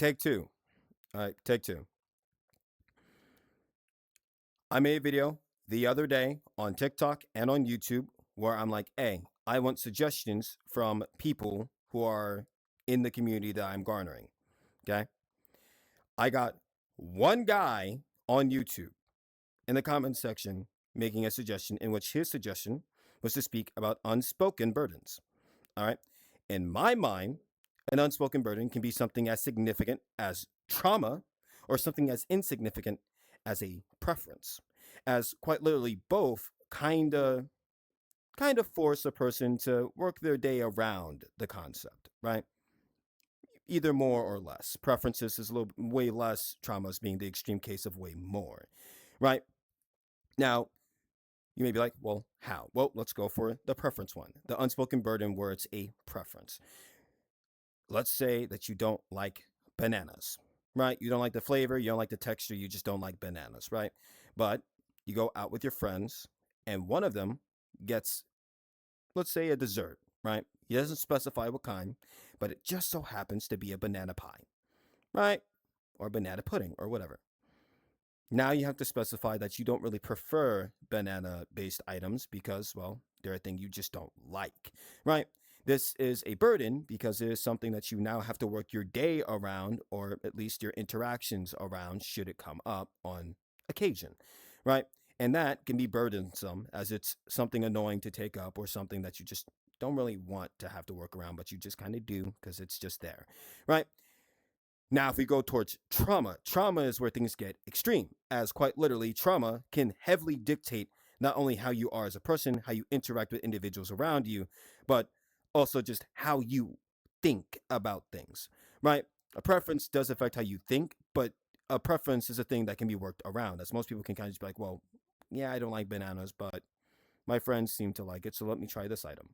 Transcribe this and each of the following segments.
Take two. All right, take two. I made a video the other day on TikTok and on YouTube where I'm like, hey, I want suggestions from people who are in the community that I'm garnering. Okay. I got one guy on YouTube in the comment section making a suggestion in which his suggestion was to speak about unspoken burdens. All right. In my mind, an unspoken burden can be something as significant as trauma or something as insignificant as a preference, as quite literally both kind of force a person to work their day around the concept, right? Either more or less. Preferences is a little way less, traumas being the extreme case of way more, right? Now, you may be like, well, how? Well, let's go for the preference one, the unspoken burden where it's a preference. Let's say that you don't like bananas, right? You don't like the flavor, you don't like the texture, you just don't like bananas, right? But you go out with your friends and one of them gets, let's say, a dessert, right? He doesn't specify what kind, but it just so happens to be a banana pie, right? Or banana pudding or whatever. Now you have to specify that you don't really prefer banana based items because, well, they're a thing you just don't like, right? This is a burden because it is something that you now have to work your day around, or at least your interactions around, should it come up on occasion, right? And that can be burdensome as it's something annoying to take up or something that you just don't really want to have to work around, but you just kind of do because it's just there, right? Now, if we go towards trauma, trauma is where things get extreme, as quite literally, trauma can heavily dictate not only how you are as a person, how you interact with individuals around you, but also just how you think about things, right? A preference does affect how you think, but a preference is a thing that can be worked around, as most people can kind of just be like, well, yeah, I don't like bananas, but my friends seem to like it, so let me try this item,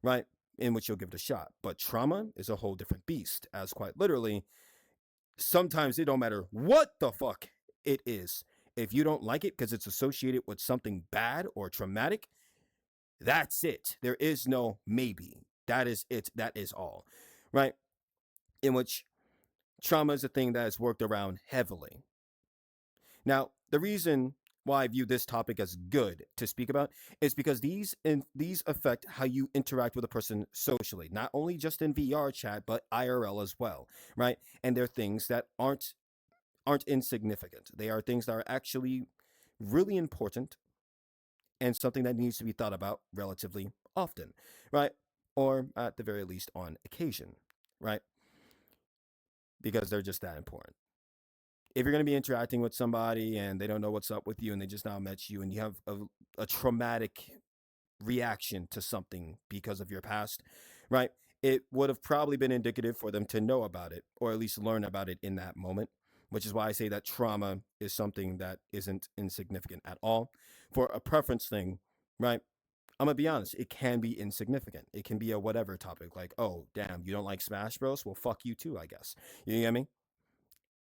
right? In which you'll give it a shot. But trauma is a whole different beast, as quite literally, sometimes it don't matter what the fuck it is. If you don't like it because it's associated with something bad or traumatic, that's it. There is no maybe. That is it. That is all. Right? In which trauma is a thing that is worked around heavily. Now, the reason why I view this topic as good to speak about is because these affect how you interact with a person socially, not only just in VR chat, but IRL as well, right? And they're things that aren't insignificant. They are things that are actually really important and something that needs to be thought about relatively often, right? Or at the very least on occasion, right? Because they're just that important. If you're going to be interacting with somebody and they don't know what's up with you and they just now met you and you have a traumatic reaction to something because of your past, right? It would have probably been indicative for them to know about it or at least learn about it in that moment, which is why I say that trauma is something that isn't insignificant at all. For a preference thing, right? I'm gonna be honest, it can be insignificant. It can be a whatever topic, like, oh, damn, you don't like Smash Bros? Well, fuck you too, I guess. You get me?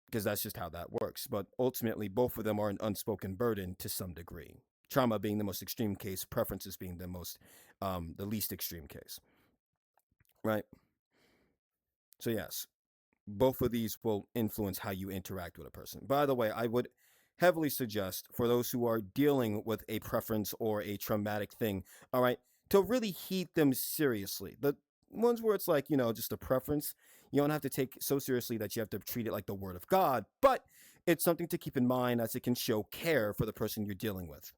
Because that's just how that works. But ultimately, both of them are an unspoken burden to some degree. Trauma being the most extreme case, preferences being the least extreme case, right? So yes, both of these will influence how you interact with a person. By the way, I would heavily suggest for those who are dealing with a preference or a traumatic thing, all right, to really heed them seriously. The ones where it's like, just a preference, you don't have to take so seriously that you have to treat it like the word of God, but it's something to keep in mind as it can show care for the person you're dealing with,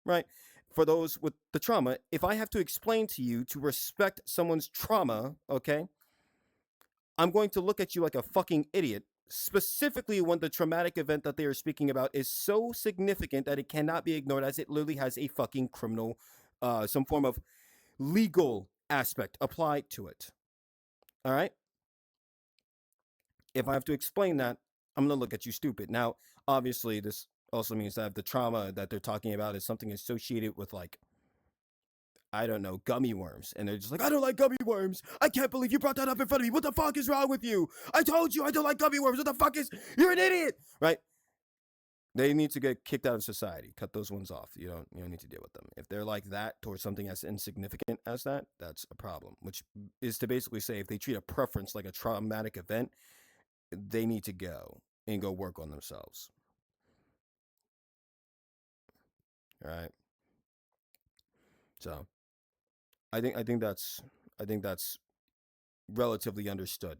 right? For those with the trauma, if I have to explain to you to respect someone's trauma, okay, I'm going to look at you like a fucking idiot, specifically when the traumatic event that they are speaking about is so significant that it cannot be ignored as it literally has a fucking criminal, some form of legal aspect applied to it. All right? If I have to explain that, I'm going to look at you stupid. Now, obviously, this also means that if the trauma that they're talking about is something associated with, like, I don't know, gummy worms. And they're just like, I don't like gummy worms. I can't believe you brought that up in front of me. What the fuck is wrong with you? I told you I don't like gummy worms. What the fuck is, you're an idiot, right? They need to get kicked out of society. Cut those ones off. You don't need to deal with them. If they're like that towards something as insignificant as that, that's a problem. Which is to basically say if they treat a preference like a traumatic event, they need to go and go work on themselves. All right. So I think that's relatively understood